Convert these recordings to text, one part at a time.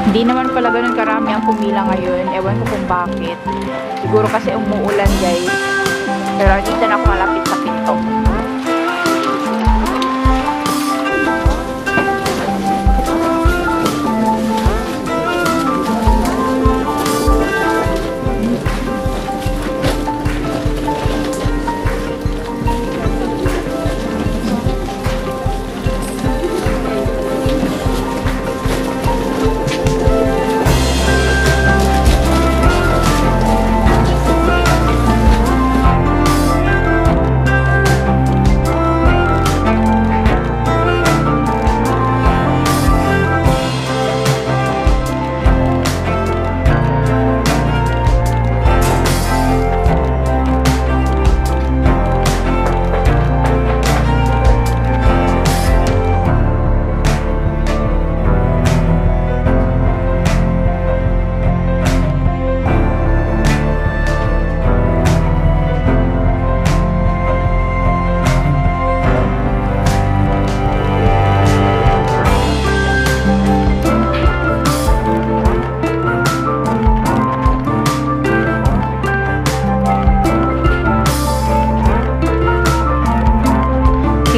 Hindi naman pala ganun karami ang pumila ngayon. Ewan ko kung bakit. Siguro kasi umuulan guys. Pero dito na ako malapit sa pinto.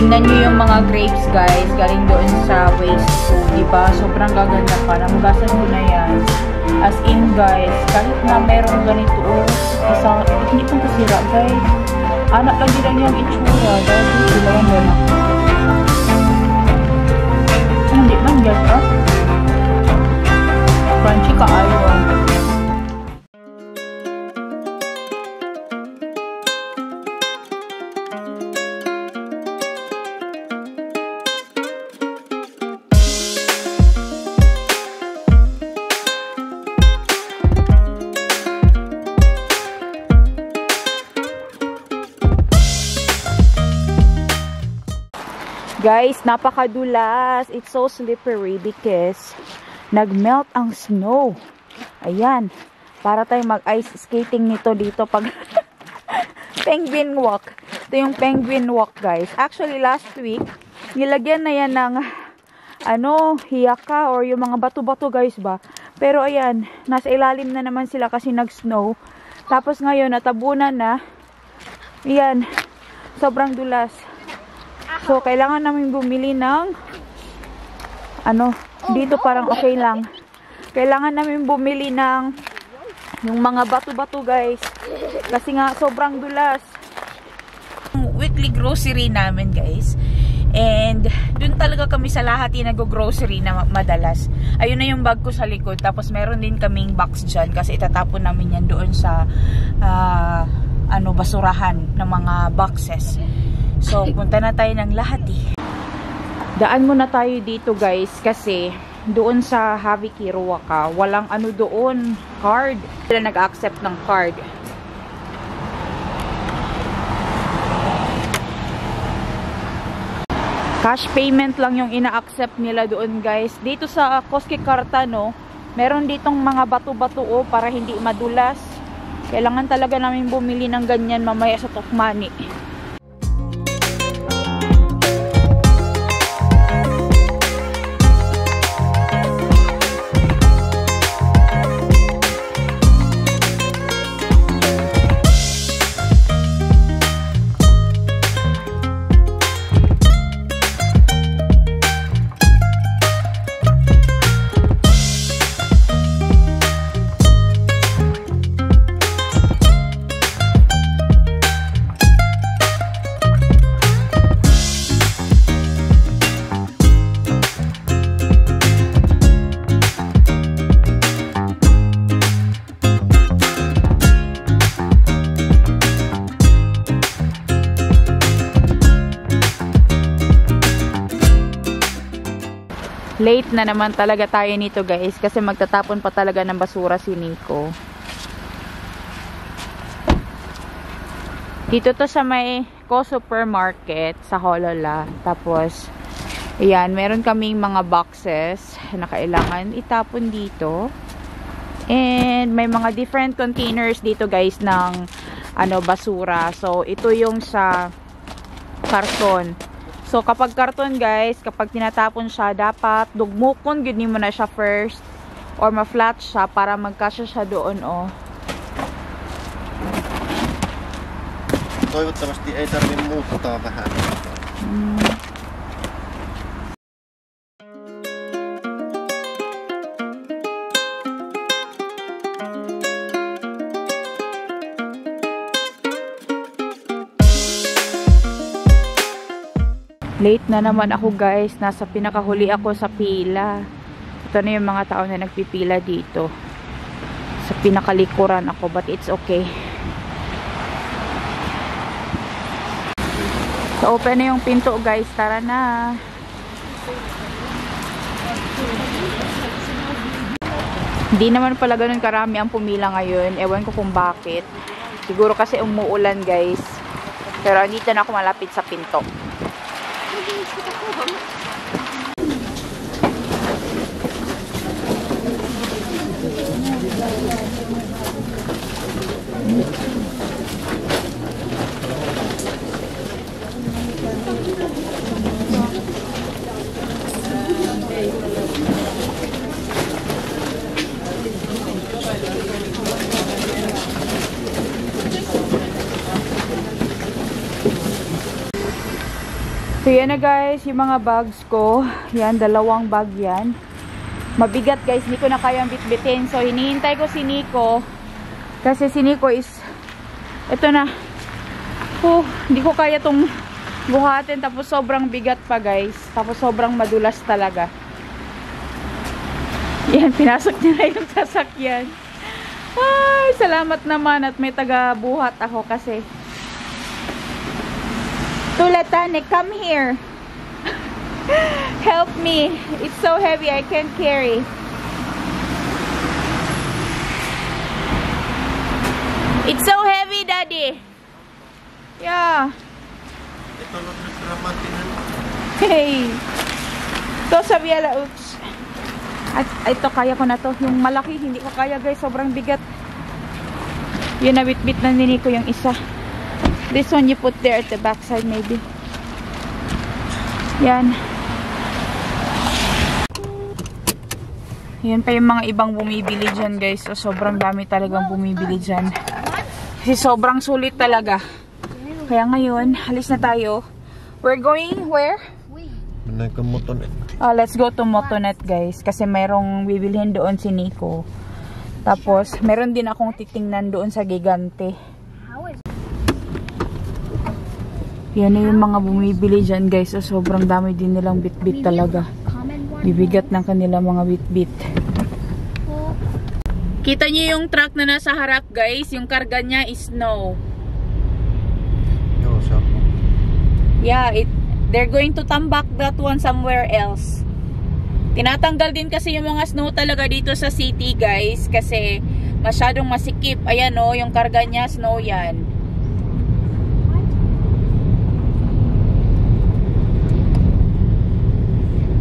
Tingnan nyo yung mga grapes guys, galing doon sa waste ko, diba? Sobrang gaganda pa. Namugasan ko na yan. As in guys, kahit na meron ganito, isang, hindi pang kasira guys. Anak lang din lang yung itsura. Dahil sila yung gana. Hindi man guys, ha? Crunchy ka ayaw. Guys, napakadulas. It's so slippery because nagmelt ang snow. Ayan. Para tayo mag-ice skating nito dito pag penguin walk. Ito yung penguin walk, guys. Actually, last week, nilagyan na yan ng hiyaka or yung mga bato-bato, guys ba. Pero ayan, nasa ilalim na naman sila kasi nag-snow. Tapos ngayon, natabunan na. Ayan. Sobrang dulas. So, kailangan namin bumili ng dito parang okay lang. Kailangan namin bumili ng yung mga bato-bato guys. Kasi nga, sobrang dulas. Weekly grocery namin guys. And, dun talaga kami sa lahat yung nag-grocery na madalas. Ayun na yung bag ko sa likod. Tapos, meron din kaming box dyan. Kasi itatapon namin yan doon sa basurahan ng mga boxes. So, punta na tayo ng Lahati. Daan muna tayo dito guys kasi doon sa Havi Kiruwaka, walang doon, card. Sila nag-accept ng card. Cash payment lang yung ina-accept nila doon guys. Dito sa Koski Karta, meron ditong mga bato-bato para hindi madulas. Kailangan talaga namin bumili ng ganyan mamaya sa Tokmani. Late na naman talaga tayo nito guys kasi magtatapon pa talaga ng basura si Nico. Dito to sa may Supermarket sa Holola. Tapos ayan, meron kaming mga boxes na kailangan itapon dito. And may mga different containers dito guys ng basura. So ito yung sa karton. So, kapag karton guys, kapag tinatapon siya, dapat dugmukon, gini mo na siya first. or ma-flat siya para magkasya siya doon, oh. Toivottavasti ei tarvitse muuttaa vähän. Late na naman ako, guys. Nasa pinakahuli ako sa pila. Ito na yung mga tao na nagpipila dito. Sa pinakalikuran ako, but it's okay. So, open na yung pinto, guys. Tara na. Hindi naman pala ganun karami ang pumila ngayon. Ewan ko kung bakit. Siguro kasi umuulan, guys. Pero andito na ako malapit sa pinto. So yan na, guys, yung mga bags ko. Yan, 2 bag yan. Mabigat, guys, hindi ko na kayang bitbitin. So hinihintay ko si Nico. Kasi si Nico is, ito na. Hindi ko kaya tong buhatin. Tapos sobrang bigat pa, guys. Tapos sobrang madulas talaga. Yan, pinasok niya na yung sasakyan. Ay, salamat naman at may taga-buhat ako kasi. Tulatane, come here. Help me. It's so heavy, I can't carry. It's so heavy, Daddy. Yeah. Hey. Ito sa Viala, oops. Ito, kaya ko na to. Yung malaki, hindi ko kaya, guys. Sobrang bigat. Yun, nabit-bit na nini ko yung isa. This one you put there at the back side maybe. Yan. Yan pa yung mga ibang bumibili dyan, guys. So, sobrang dami talagang bumibili dyan. Kasi sobrang sulit talaga. Kaya ngayon, alis na tayo. We're going where? Let's go to Motonet, guys. Kasi mayroong bibilhin doon si Nico. Tapos, meron din akong titingnan doon sa Gigante. Yan na yung mga bumibili dyan, guys. So, sobrang dami din nilang bit-bit talaga. Bibigat ng kanilang mga bit-bit. Kita niyo yung truck na nasa harap, guys. Yung karga niya is snow. Yeah, they're going to tambak that one somewhere else. Tinatanggal din kasi yung mga snow talaga dito sa city, guys. Kasi masyadong masikip. Ayan, oh, yung karga niya, snow yan.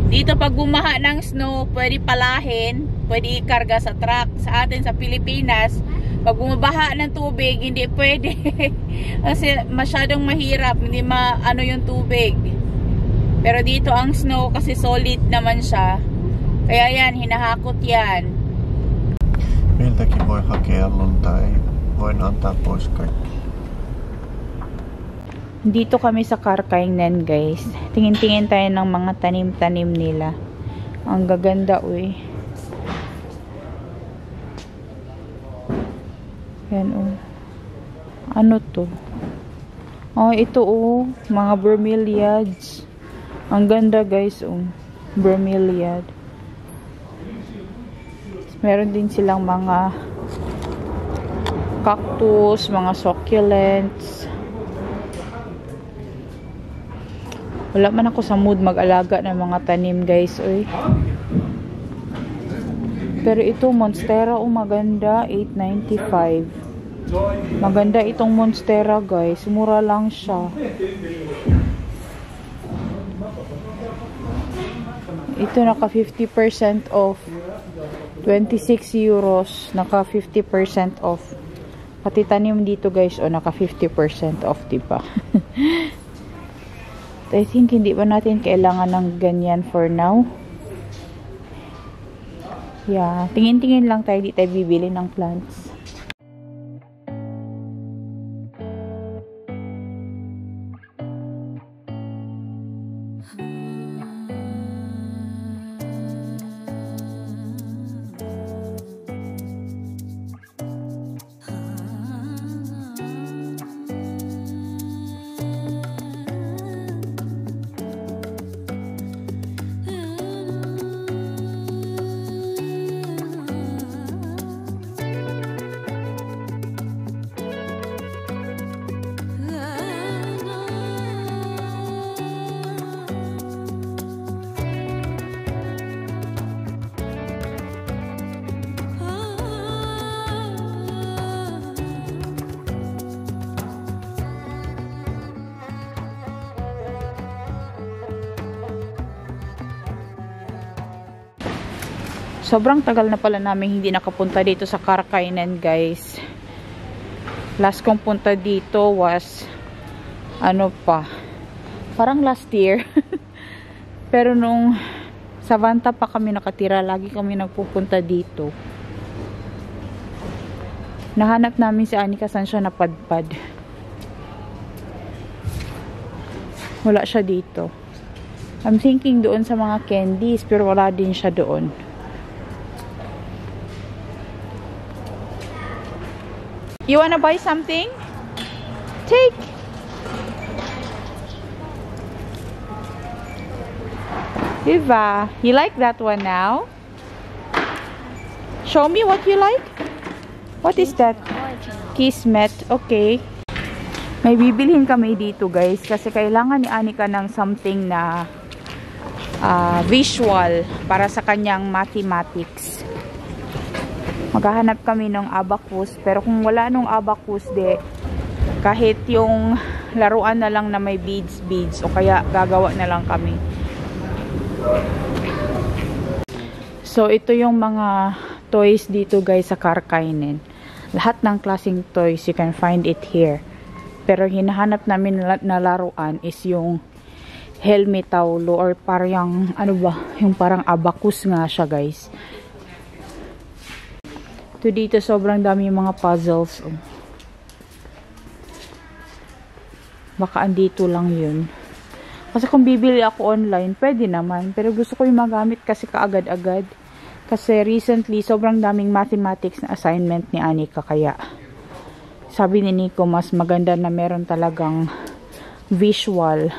Dito pag bumaha ng snow, pwede palahin, pwede ikarga sa truck. Sa atin sa Pilipinas, pag bumabaha ng tubig, hindi pwede. Kasi masyadong mahirap, hindi maano yung tubig. Pero dito ang snow kasi solid naman siya. Kaya yan, hinahakot yan. Miltäkin voi hakea lunta, ei voin antaa pois kaikki. Dito kami sa Karkainen, guys. Tingin-tingin tayo ng mga tanim-tanim nila. Ang gaganda, uy. Yan, oh. Ano to? Oh, ito, oh. Mga bromeliads. Ang ganda, guys, oh. Bromeliad. Meron din silang mga cactus, mga succulents. Wala man ako sa mood mag-alaga ng mga tanim, guys, oy. Pero ito, Monstera, oh, maganda, $8.95. Maganda itong Monstera, guys. Mura lang siya. Ito, naka 50% off. 26 euros, naka 50% off. Pati tanim dito, guys, oh, naka 50% off, diba? I think hindi ba natin kailangan ng ganyan for now. Yeah, tingin-tingin lang tayo, di tayo bibili ng plants. Sobrang tagal na pala namin hindi nakapunta dito sa Karkainan, guys. Last kong punta dito was parang last year. Pero nung Savanta pa kami nakatira, lagi kami nagpupunta dito. Nahanap namin si Anika, saan siya napadpad. Wala siya dito. I'm thinking doon sa mga candies, pero wala din siya doon. You wanna buy something? Take. Viva, you like that one now? Show me what you like. What is that? Kismet. Okay. May bibilhin kami dito, guys, kasi kailangan ni Anika ng something na visual para sa kanyang mathematics. Maghahanap kami ng abacus, pero kung wala nung abacus, kahit yung laruan na lang na may beads o kaya gagawa na lang kami. So ito yung mga toys dito, guys, sa Karkainan. Lahat ng klaseng toys, you can find it here. Pero hinahanap namin na laruan is yung helmetaulo, or parang yung parang abacus nga siya, guys. Ito dito, sobrang dami yung mga puzzles. Baka andito lang yun. Kasi kung bibili ako online, pwede naman. Pero gusto ko yung magamit kasi kaagad-agad. Kasi recently, sobrang daming mathematics na assignment ni Anika. Kaya, sabi ni Nico, mas maganda na meron talagang visual.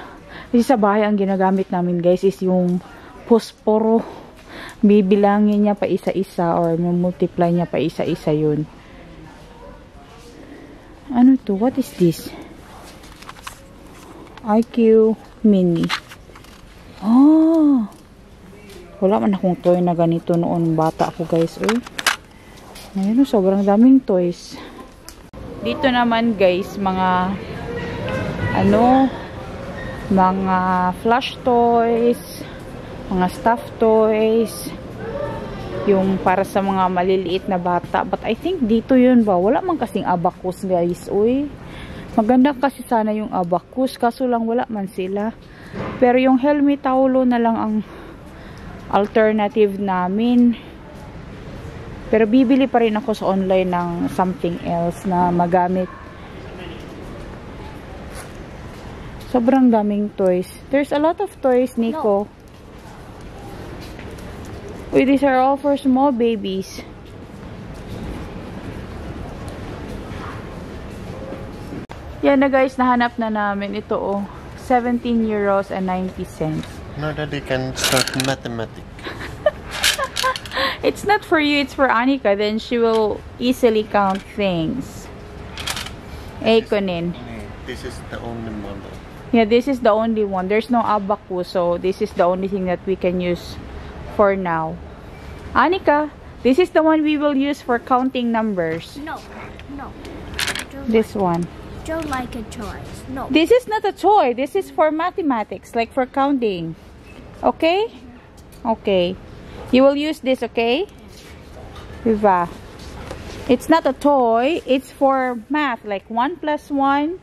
Kasi sa bahay, ang ginagamit namin, guys, is yung posporo. Bibilangin niya pa isa-isa or multiply niya pa isa-isa yun. Ano to? What is this? IQ Mini. Oh! Wala man akong toy na ganito noon bata ako, guys. Ayun, sobrang daming toys. Dito naman, guys, mga mga flush toys, mga stuffed toys, yung para sa mga maliliit na bata. But I think dito yun ba, wala man kasing abacus, guys. Maganda kasi sana yung abacus, kaso lang wala man sila. Pero yung helmetaulo na lang ang alternative namin. Pero bibili pa rin ako sa online ng something else na magamit. Sobrang daming toys. There's a lot of toys, Nico. Uy, these are all for small babies. Yan na, guys, nahanap na namin ito, 17 euros and 90 cents. Now that they can start mathematics. It's not for you, it's for Anika. Then she will easily count things. Ekonin. This is the only model. Yeah, this is the only one. There's no abacus, so this is the only thing that we can use for now. Anika, this is the one we will use for counting numbers. No. This one. Don't like a choice. No. This is not a toy. This is for mathematics, like for counting. Okay? Okay. You will use this, okay? Viva. It's not a toy. It's for math, like 1 plus 1,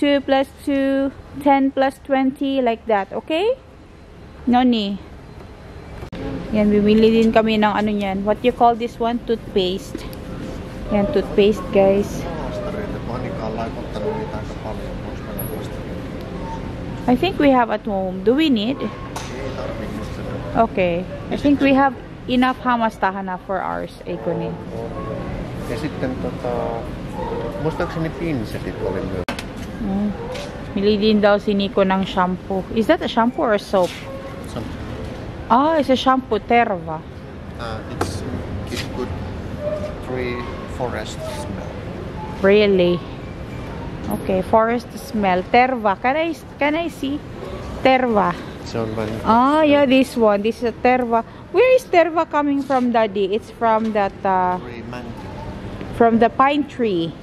2 plus 2, 10 plus 20, like that, okay? Noni. Yan, bibili din kami ng ano yan. What you call this one? Toothpaste. Yan, toothpaste guys. I think we have at home. Do we need? Okay. I think we have enough hamastahan na for ours. Eikö niin? Ja sitten muistaakseni pinsetit oli myös. Bili din daw si Nico ng shampoo. Is that a shampoo or soap? Shampoo. Ah, it's a shampoo. Terva. It's good tree forest smell. Really? Okay, forest smell. Terva. Can I see? Terva. Se on vain. Ah, yeah, this one. This is a Terva. Where is Terva coming from, Daddy? It's from that from the pine tree.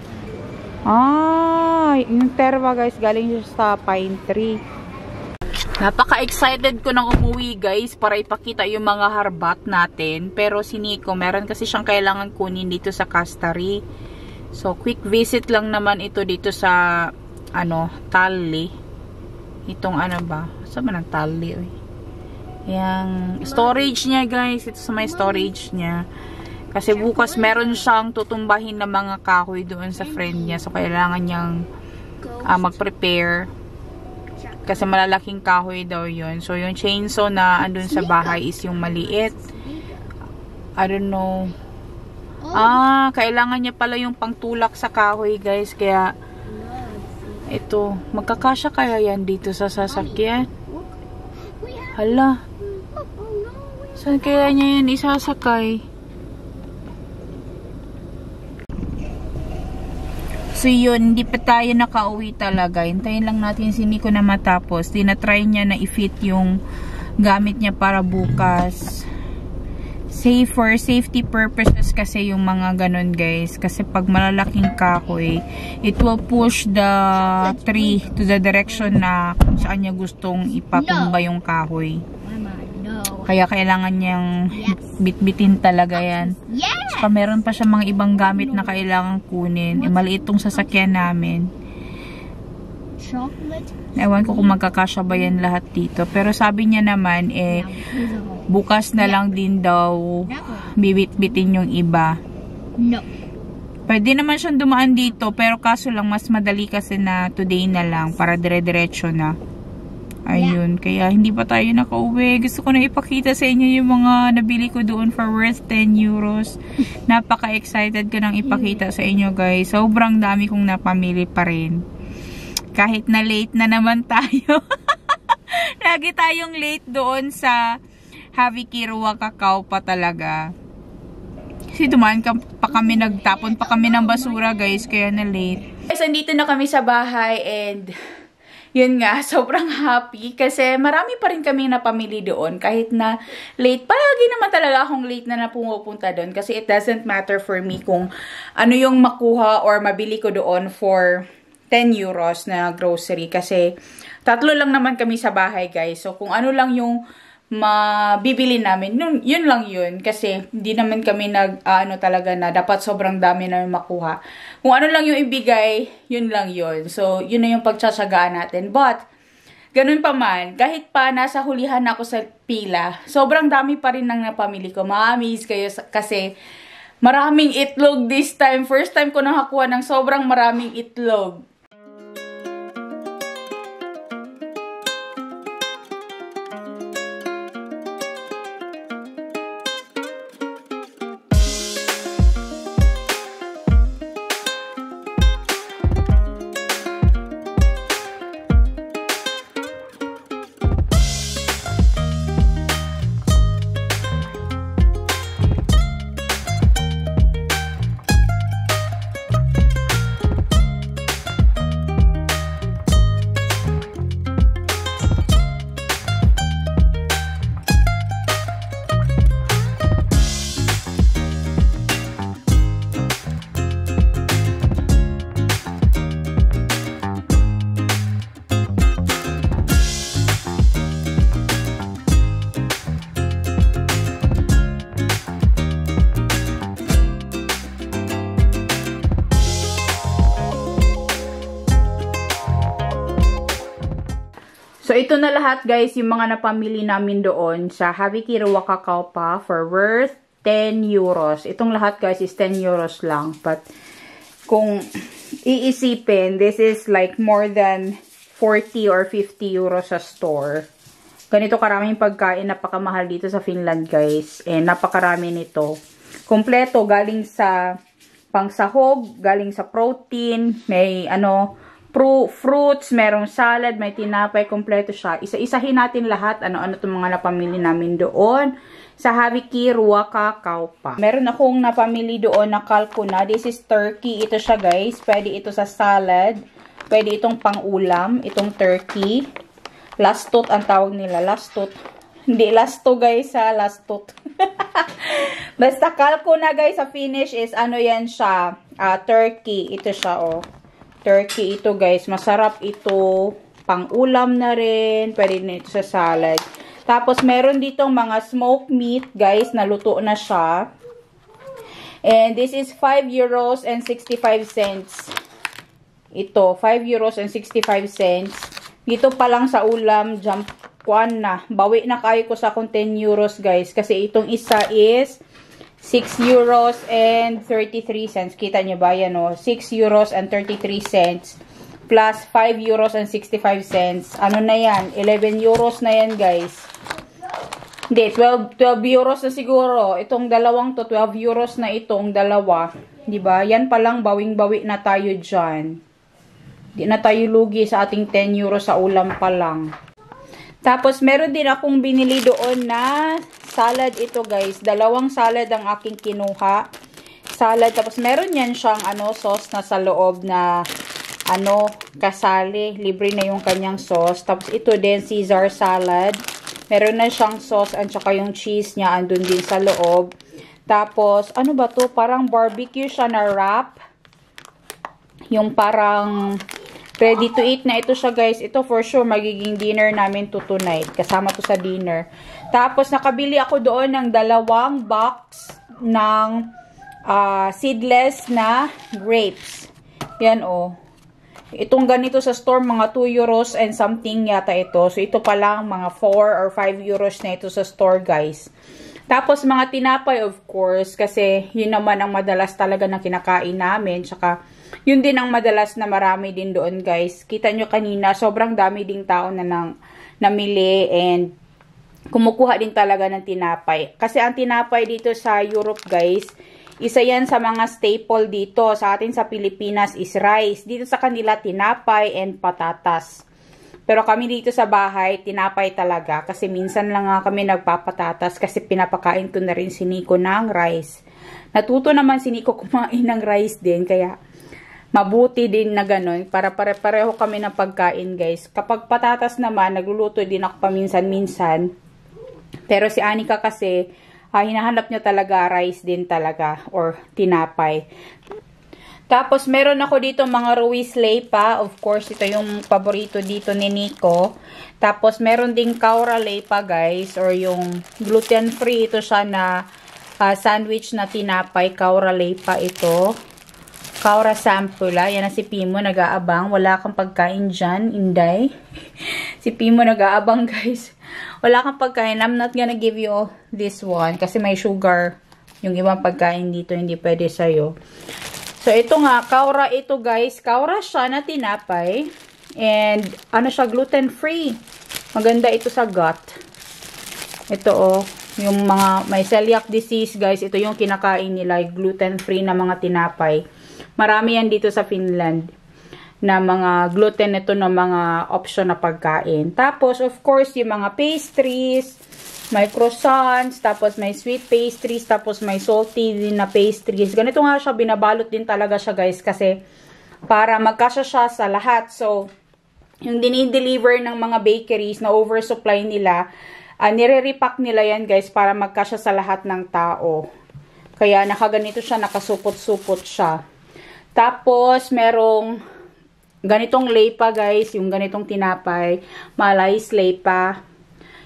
Ah, yung Terva guys, galing siya sa pine tree. Napaka-excited ko nang umuwi guys para ipakita yung mga harbat natin. Pero si Nico, meron kasi siyang kailangan kunin dito sa Castari. So, quick visit lang naman ito dito sa, Tali. Itong ba? Saan ba ng Tali? Yang storage niya guys. Ito sa may storage niya. Kasi bukas meron siyang tutumbahin na mga kahoy doon sa friend niya. So, kailangan niyang mag-prepare. Kasi malalaking kahoy daw yun. So, yung chainsaw na andun sa bahay is yung maliit. I don't know. Kailangan niya pala yung pangtulak sa kahoy guys. Kaya, ito, magkakasya kaya yan dito sa sasakyan? Hala. Saan kaya niya yan isasakay? So yun, hindi pa tayo nakauwi talaga. Hintayin lang natin si Nico na matapos. Tinatry niya na i-fit yung gamit niya para bukas. For safety purposes kasi yung mga ganun guys. Kasi pag malalaking kahoy, it will push the tree to the direction na kung saan niya gustong ipatumba yung kahoy. Kaya kailangan niyang bitbitin talaga yan. Saka meron pa siya mga ibang gamit na kailangan kunin. Maliit tong sasakyan namin. Ewan ko kung magkakasya ba yan lahat dito. Pero sabi niya naman, bukas na lang din daw bibit-bitin yung iba. Pwede naman siyang dumaan dito, pero kaso lang mas madali kasi na today na lang para dire-diretso na. Ayun, kaya hindi pa tayo nakauwi. Gusto ko na ipakita sa inyo yung mga nabili ko doon for worth 10 euros. Napaka-excited ko nang ipakita sa inyo guys. Sobrang dami kong napamili pa rin. Kahit na late na naman tayo. Lagi tayong late doon sa Havikirwa Kakao pa talaga. Kasi dumaan pa kami, nagtapon pa kami ng basura guys, kaya na late. Guys, andito na kami sa bahay and yun nga, sobrang happy kasi marami pa rin kami napamili doon kahit na late. Palagi naman talaga akong late na pumupunta doon kasi it doesn't matter for me kung ano yung makuha or mabili ko doon for 10 euros na grocery kasi tatlo lang naman kami sa bahay guys. So kung ano lang yung mabibili namin, yun lang yun. Kasi hindi naman kami talaga na dapat sobrang dami namin makuha. Kung ano lang yung ibigay, yun lang yun. So, yun na yung pagtsatsagaan natin. But, ganun pa man, kahit pa nasa hulihan ako sa pila, sobrang dami pa rin ng napamili ko. Ma-amaze kayo kasi maraming itlog this time. First time ko nakakuha ng sobrang maraming itlog. So, ito na lahat, guys, yung mga napamili namin doon sa Havikiri Kakao Pa for worth 10 euros. Itong lahat, guys, is 10 euros lang. But, kung iisipin, this is like more than 40 or 50 euros sa store. Ganito karaming pagkain, napakamahal dito sa Finland, guys. And napakarami nito. Kompleto, galing sa pangsahog, galing sa protein, may fruits, merong salad, may tinapay, kompleto siya. Isa-isahin natin lahat, ano-ano itong mga napamili namin doon sa Havikiri Kakao Pa. Meron akong napamili doon na kalkuna. This is turkey. Ito siya, guys. Pwede ito sa salad. Pwede itong pang-ulam. Itong turkey. Lastot ang tawag nila. Lastot. Hindi lasto, guys, ha. Lastot. Basta kalkuna, guys, sa Finnish is ano yan siya. Turkey. Ito siya, oh. Turkey ito, guys. Masarap ito. Pang-ulam na rin. Pwede na ito sa salad. Tapos, meron ditong mga smoked meat, guys. Naluto na siya. And this is 5 euros and 65 cents. Ito, 5 euros and 65 cents. Dito pa lang sa ulam, jump kuan na. Bawi na kayo ko sa kung 10 euros, guys. Kasi itong isa is 6 euros and 33 cents. Kita nyo ba yan, o? 6 euros and 33 cents. Plus 5 euros and 65 cents. Ano na yan? 11 euros na yan, guys. Hindi, 12 euros na siguro. Itong dalawang to, 12 euros na itong dalawa. Diba? Yan palang bawing-bawi na tayo dyan. Di na tayo lugi sa ating 10 euros sa ulam pa lang. Tapos, meron din akong binili doon na salad ito, guys. Dalawang salad ang aking kinuha. Salad. Tapos, meron yan siyang sauce na sa loob na kasali. Libre na yung kanyang sauce. Tapos, ito din, Caesar salad. Meron na siyang sauce at saka yung cheese niya andun din sa loob. Tapos, ano ba to? Parang barbecue siya na wrap. Yung parang ready to eat na ito siya, guys. Ito for sure magiging dinner namin to tonight. Kasama to sa dinner. Tapos nakabili ako doon ng 2 box ng seedless na grapes. Yan, oh. Itong ganito sa store, mga 2 euros and something yata ito. So ito pa lang mga 4 or 5 euros na ito sa store, guys. Tapos mga tinapay, of course, kasi yun naman ang madalas talaga na kinakain namin. Tsaka yun din ang madalas na marami din doon, guys. Kita nyo kanina, sobrang dami ding tao na namili and kumukuha din talaga ng tinapay. Kasi ang tinapay dito sa Europe, guys, isa yan sa mga staple dito. Sa atin sa Pilipinas is rice. Dito sa kanila, tinapay and patatas. Pero kami dito sa bahay, tinapay talaga. Kasi minsan lang nga kami nagpapatatas kasi pinapakain ko na rin si Nico ng rice. Natuto naman si Nico kumain ng rice din, kaya mabuti din na ganun. Para pare-pareho kami ng pagkain, guys. Kapag patatas naman, nagluluto din ako paminsan-minsan. Pero si Anika kasi, hinahanap niya talaga rice din talaga or tinapay. Tapos meron ako dito mga Ruiz Leipa. Of course, ito yung paborito dito ni Nico. Tapos meron ding Kaura Leipa, guys, or yung gluten-free. Ito siya na sandwich na tinapay. Kaura Leipa ito. Kaura sample. Yan na si Pimo, nag-aabang. Wala kang pagkain dyan, Inday. Si Pimo nag-aabang, guys. Wala kang pagkain. I'm not gonna give you this one. Kasi may sugar. Yung ibang pagkain dito, hindi pwede sa'yo. So, ito nga. Kaura ito, guys. Kaura siya na tinapay. And, siya, gluten-free. Maganda ito sa gut. Ito, oh. Yung mga may celiac disease, guys. Ito yung kinakain nila. Gluten-free na mga tinapay. Marami yan dito sa Finland na mga gluten ito na mga option na pagkain. Tapos, of course, yung mga pastries, may croissants, tapos may sweet pastries, tapos may salty din na pastries. Ganito nga siya, binabalot din talaga siya, guys, kasi para magkasya siya sa lahat. So, yung dinideliver ng mga bakeries na oversupply nila, nire-repack nila yan, guys, para magkasya sa lahat ng tao. Kaya nakaganito siya, nakasupot-supot siya. Tapos, merong ganitong leipa, guys. Yung ganitong tinapay. Malais leipa.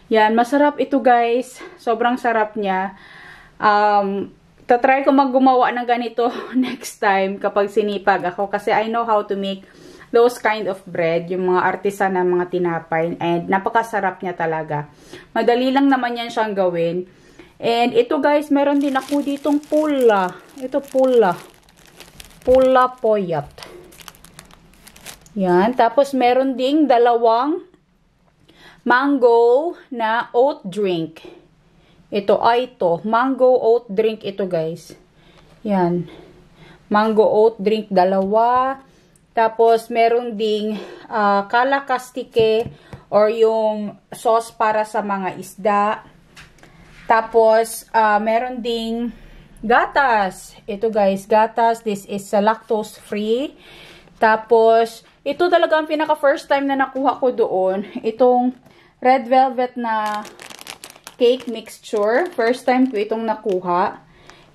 Yan. Masarap ito, guys. Sobrang sarap niya. Tatry ko maggumawa ng ganito next time kapag sinipag ako. Kasi I know how to make those kind of bread, yung mga artisan na mga tinapay, and napakasarap niya talaga. Madali lang naman yan siyang gawin. And ito guys, meron din ako ditong pula. Ito pula. Pula poyat. Yan. Tapos meron ding dalawang mango na oat drink. Ito ay ito. Mango oat drink ito guys. Yan. Mango oat drink dalawa. Tapos meron ding kalakastike or yung sauce para sa mga isda. Tapos meron ding gatas. Ito guys, gatas. This is lactose free. Tapos ito talaga ang pinaka first time na nakuha ko doon. Itong red velvet na cake mixture. First time ko itong nakuha.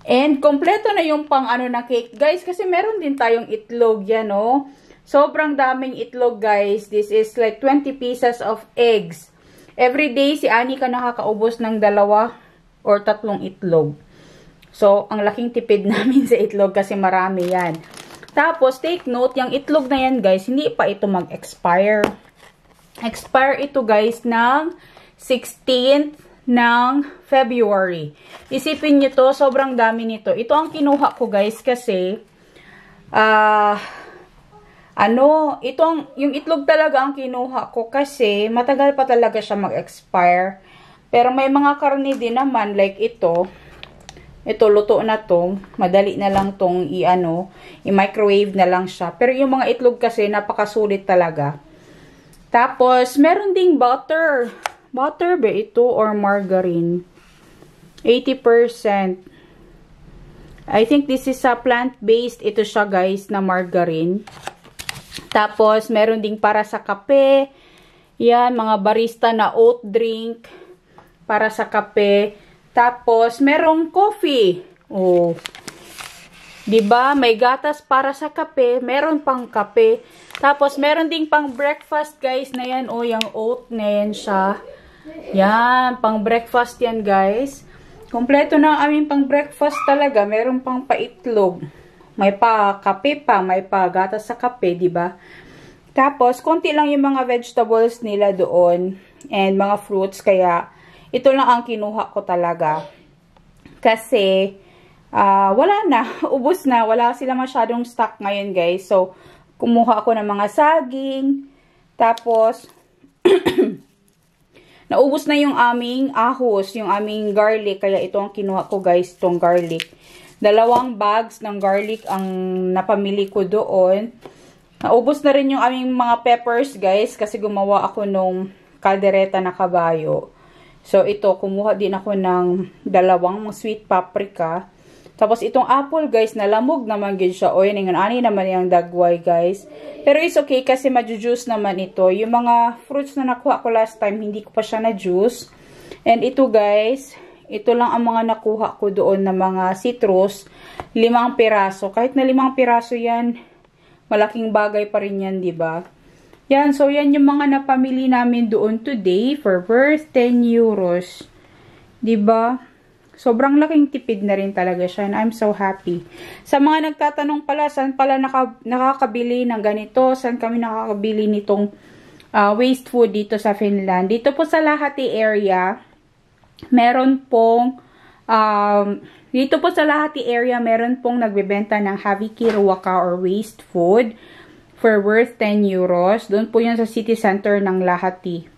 And kompleto na yung pang ano na cake guys. Kasi meron din tayong itlog yan oh. Sobrang daming itlog guys. This is like 20 pieces of eggs. Every day si Annie ka nakakaubos ng 2 or 3 itlog. So ang laking tipid namin sa itlog kasi marami yan. Tapos take note, yung itlog na yan guys, hindi pa ito mag-expire. Expire ito guys ng 16th ng February. Isipin nyo to, sobrang dami nito. Ito ang kinuha ko guys kasi yung itlog talaga ang kinuha ko kasi matagal pa talaga siya mag-expire. Pero may mga karne din naman like ito. Ito luto na to, madali na lang tong i-microwave na lang siya. Pero yung mga itlog kasi napakasulit talaga. Tapos meron ding butter. Butter ba ito or margarine? 80%. I think this is a plant-based. Ito siya guys na margarine. Tapos meron ding para sa kape. Yan, mga barista na oat drink para sa kape. Tapos merong coffee. Oh. 'Di ba? May gatas para sa kape, meron pang kape. Tapos meron ding pang breakfast guys na yan. Oh, yung oat na yan siya. Yan, pang breakfast yan guys. Kompleto na ang aming pang breakfast talaga. Meron pang paitlog. May pa kape pa, may pa gatas sa kape, 'di ba? Tapos konti lang yung mga vegetables nila doon and mga fruits, kaya ito lang ang kinuha ko talaga. Kasi wala na, ubos na, wala sila masyadong stock ngayon guys. So kumuha ako ng mga saging. Tapos naubos na yung aming ahos, yung aming garlic. Kaya ito ang kinuha ko guys, itong garlic. 2 bags ng garlic ang napamili ko doon. Naubos na rin yung aming mga peppers guys. Kasi gumawa ako nung kaldereta na kabayo. So ito, kumuha din ako ng 2 sweet paprika. Tapos itong apple guys, nalamog naman gid siya. O yun, ani naman yung dagway guys. Pero it's okay kasi majujuice naman ito. Yung mga fruits na nakuha ko last time, hindi ko pa siya na-juice. And ito guys, ito lang ang mga nakuha ko doon na mga citrus. 5 piraso. Kahit na 5 piraso yan, malaking bagay pa rin yan, diba? Yan, so yan yung mga napamili namin doon today for worth 10 euros. Diba? Sobrang laking tipid na rin talaga siya. And I'm so happy. Sa mga nagtatanong pala, saan pala nakakabili ng ganito? Saan kami nakakabili nitong waste food dito sa Finland? Dito po sa Lahti area, meron pong, meron pong nagbebenta ng Haviki Ruoka or waste food for worth 10 euros. Doon po yun sa city center ng Lahti.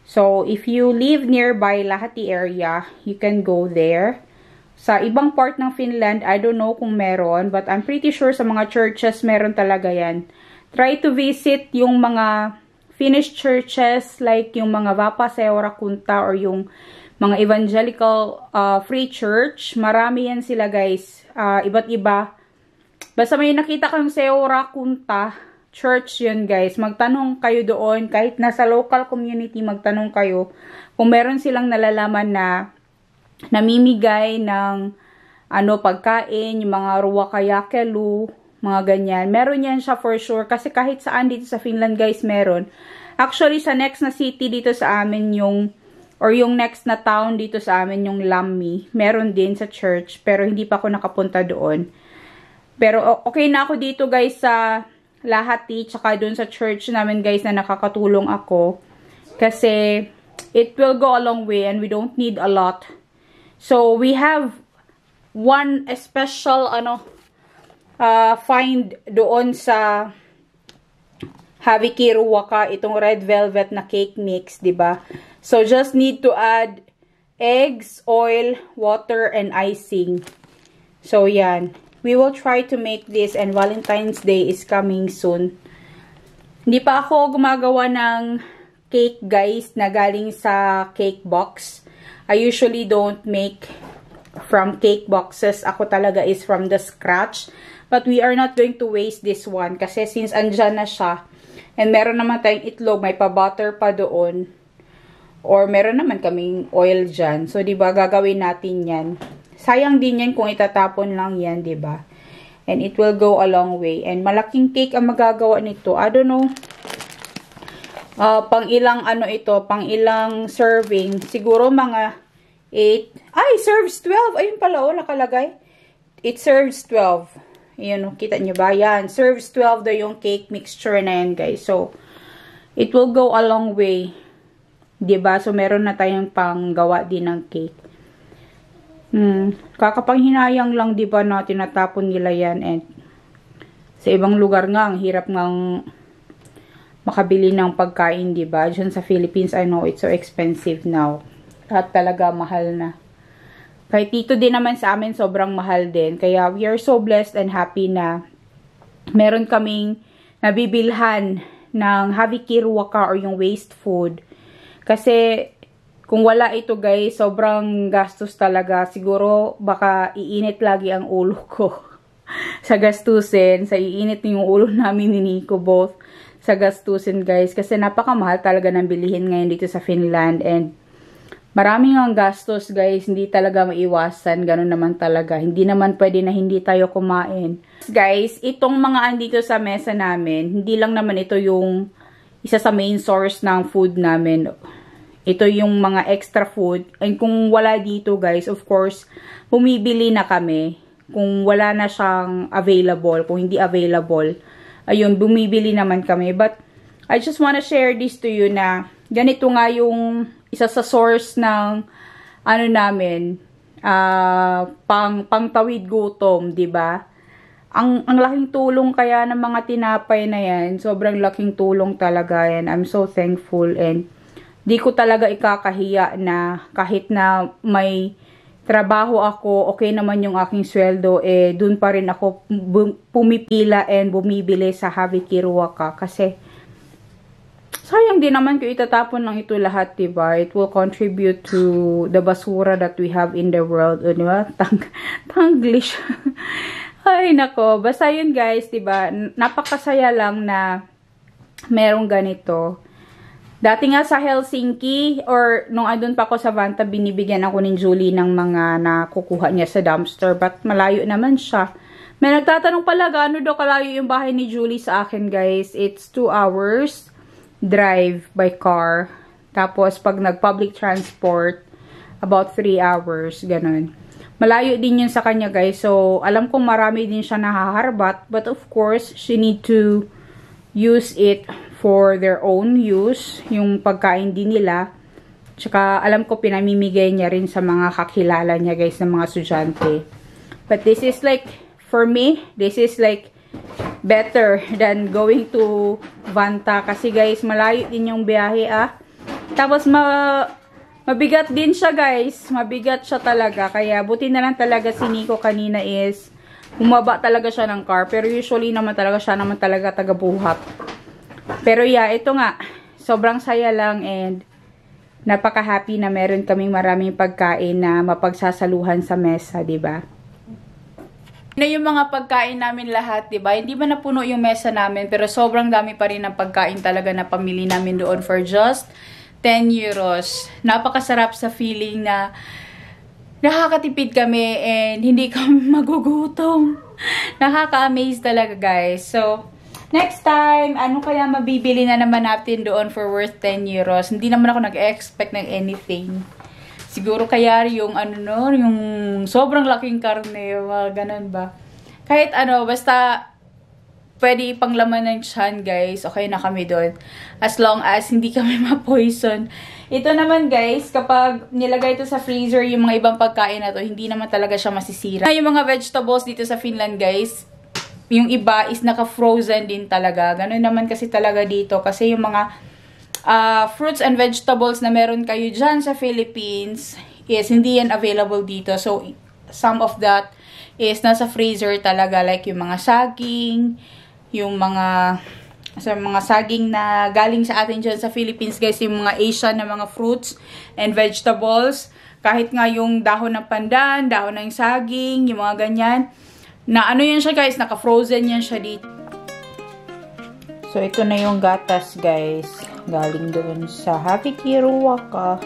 So, if you live nearby Lahti area, you can go there. Sa ibang part ng Finland, I don't know kung meron, but I'm pretty sure sa mga churches, meron talaga yan. Try to visit yung mga Finnish churches, like yung mga Vapa Seurakunta or yung mga evangelical free church. Marami yan sila guys. Iba't iba. Basta may nakita kayong Seurakunta church yun guys, magtanong kayo doon, kahit nasa local community, magtanong kayo kung meron silang nalalaman na namimigay ng pagkain, yung mga ruokajäkelu, mga ganyan. Meron yan siya for sure, kasi kahit saan dito sa Finland guys, meron. Actually, sa next na city dito sa amin yung next na town dito sa amin, yung Lammi, meron din sa church, pero hindi pa ako nakapunta doon. Pero okay na ako dito guys sa lahati, tsaka dun sa church namin guys na nakakatulong ako. Kasi, it will go a long way and we don't need a lot. So, we have one special, find doon sa Haviki Ruwaka, itong red velvet na cake mix, diba? So, just need to add eggs, oil, water, and icing. So, yan. We will try to make this and Valentine's Day is coming soon. Hindi pa ako gumagawa ng cake guys na galing sa cake box. I usually don't make from cake boxes. Ako talaga is from the scratch. But we are not going to waste this one kasi since andyan na siya and meron naman tayong itlog, may pa-butter pa doon. Or meron naman kaming oil dyan. So, diba, gagawin natin yan. Sayang din yan kung itatapon lang yan, diba? And it will go a long way. And malaking cake ang magagawa nito. I don't know. Pang ilang pang ilang serving. Siguro mga 8. Ay, serves 12. Ayun pala, nakalagay. It serves 12. Ayan, kita nyo ba? Yan. Serves 12 daw yung cake mixture na yan, guys. So, it will go a long way. Diba? So, meron na tayong panggawa din ng cake. Kakapanghinayang lang, diba, na tinatapon nila yan. And sa ibang lugar nga, ang hirap ngang makabili ng pagkain, diba? Diyan sa Philippines, I know it's so expensive now. At talaga mahal na. Kahit dito din naman sa amin, sobrang mahal din. Kaya we are so blessed and happy na meron kaming nabibilhan ng Haviki Ruwaka or yung waste food. Kasi kung wala ito guys, sobrang gastos talaga. Siguro baka iinit lagi ang ulo ko sa gastusin. Sa iinit yung ulo namin ni Nico both sa gastusin guys. Kasi napakamahal talaga ng bilihin ngayon dito sa Finland. And maraming ang gastos guys. Hindi talaga maiwasan. Ganun naman talaga. Hindi naman pwede na hindi tayo kumain. Guys, itong mga andito sa mesa namin, hindi lang naman ito yung isa sa main source ng food namin. Ito yung mga extra food. And kung wala dito guys, of course, bumibili na kami. Kung wala na siyang available, kung hindi available, ayun, bumibili naman kami. But, I just wanna share this to you na ganito nga yung isa sa source ng namin, pangtawid gutom, diba? Ang laking tulong kaya ng mga tinapay na yan. Sobrang laking tulong talaga yan. I'm so thankful and di ko talaga ikakahiya na kahit na may trabaho ako, okay naman yung aking sweldo, dun pa rin ako pumipila and bumibili sa Haviki Ruwaka. Kasi, sayang din naman kung itatapon lang ito lahat, diba? It will contribute to the basura that we have in the world. O, diba? Tanglish. Ay, nako. Basta yun, guys, diba? Napakasaya lang na merong ganito. Dati nga sa Helsinki, or nung andun pa ako sa Vanta, binibigyan ako ni Julie ng mga nakukuha niya sa dumpster. But malayo naman siya. May nagtatanong pala, gaano daw kalayo yung bahay ni Julie sa akin, guys. It's 2 hours drive by car. Tapos, pag nag-public transport, about 3 hours, ganun. Malayo din yun sa kanya, guys. So, alam kong marami din siya nahaharbat. But, of course, she need to use it for their own use, yung pagkain din nila. Tsaka, alam ko, pinamimigay niya rin sa mga kakilala niya, guys, ng mga estudyante. But this is like, for me, this is like, better than going to Vanta. Kasi, guys, malayo din yung biyahe, Tapos, mabigat din siya, guys. Mabigat siya talaga. Kaya, buti na lang talaga si Nico kanina is, bumaba talaga siya ng car. Pero, usually naman talaga siya naman talaga taga-buhat. Pero yeah, ito nga, sobrang saya lang and napaka-happy na meron kaming maraming pagkain na mapagsasaluhan sa mesa, diba? Na yung mga pagkain namin lahat, diba? Hindi ba napuno yung mesa namin, pero sobrang dami pa rin ng pagkain talaga na pamili namin doon for just 10 euros. Napakasarap sa feeling na nakakatipid kami and hindi kami magugutom. Nakaka-amaze talaga, guys. So, next time, ano kaya mabibili na naman natin doon for worth 10 euros? Hindi naman ako nag-expect ng anything. Siguro kaya yung yung sobrang laking karne, ganun ba? Kahit basta pwede ipanglaman ng tiyan, guys. Okay na kami doon. As long as hindi kami ma-poison. Ito naman, guys, kapag nilagay ito sa freezer, yung mga ibang pagkain na to, hindi naman talaga siya masisira. Yung mga vegetables dito sa Finland, guys, yung iba is naka-frozen din talaga. Ganun naman kasi talaga dito. Kasi yung mga fruits and vegetables na meron kayo dyan sa Philippines is hindi yan available dito. So, some of that is nasa freezer talaga. Like yung mga saging, yung mga saging na galing sa atin dyan sa Philippines, guys, yung mga Asian na mga fruits and vegetables. Kahit nga yung dahon ng pandan, dahon ng saging, yung mga ganyan. Na ano yan siya, guys, naka-frozen yan siya dito. So, ito na yung gatas, guys. Galing doon sa Happy Kiruwaka.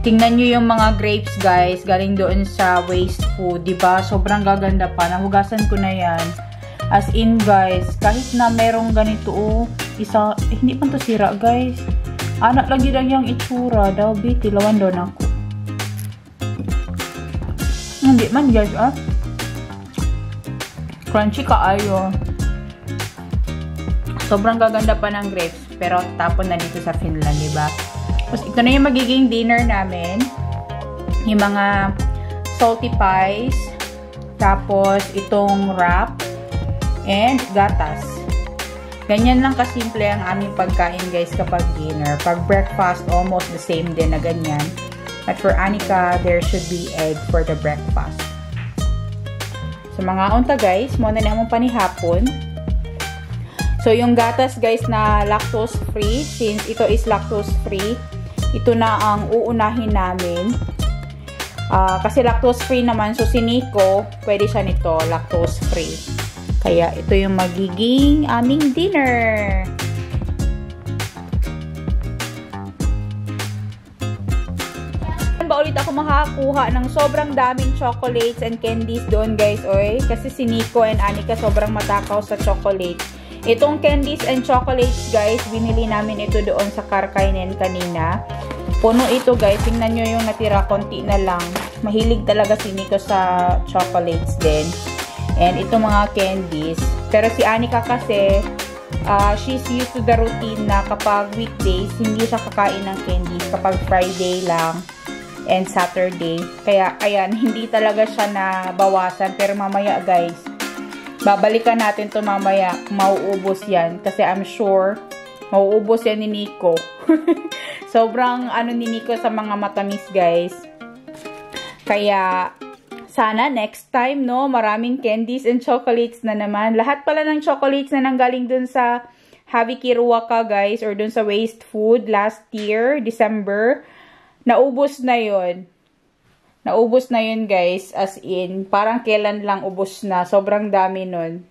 Tingnan nyo yung mga grapes, guys. Galing doon sa Waste Food. Diba? Sobrang gaganda pa. Nahugasan ko na yan. As in, guys, kahit na merong ganito, hindi pa to sira, guys. Anak lagi lang yung itsura. Daw, tilawan doon ako. Hindi man, guys, crunchy kaayo. Sobrang gaganda pa ng grapes. Pero tapon na dito sa Finland, diba? Tapos, ito na yung magiging dinner namin. Yung mga salty pies. Tapos, itong wrap. And gatas. Ganyan lang kasimple ang aming pagkain, guys, kapag dinner. Pag breakfast, almost the same din na ganyan. But for Anika, there should be egg for the breakfast. So, mga unta, guys, muna na mong panihapon. So, yung gatas, guys, na lactose-free, since ito is lactose-free, ito na ang uunahin namin. Kasi lactose-free naman. So, si Nico, pwede siya nito, lactose-free. Kaya, ito yung magiging aming dinner. Ba ulit ako makakakuha ng sobrang daming chocolates and candies doon, guys, oy. Kasi si Nico and Anika sobrang matakaw sa chocolate. Itong candies and chocolates, guys, binili namin ito doon sa Karkainen kanina. Puno ito, guys. Tingnan nyo yung natira, konti na lang. Mahilig talaga si Nico sa chocolates din. And itong mga candies. Pero si Anika kasi, she's used to the routine na kapag weekdays, hindi siya kakain ng candies. Kapag Friday lang and Saturday. Kaya, ayan, hindi talaga siya nabawasan. Pero mamaya, guys, babalikan natin to mamaya. Mauubos yan. Kasi I'm sure, mauubos yan ni Nico. Sobrang ano ni Nico sa mga matamis, guys. Kaya, sana next time, no, maraming candies and chocolates na naman. Lahat pala ng chocolates na nanggaling dun sa Happy Kiruwaka, guys, or dun sa Waste Food last year, December, naubos na yun. Naubos na yun, guys. As in, parang kailan lang ubos na. Sobrang dami nun.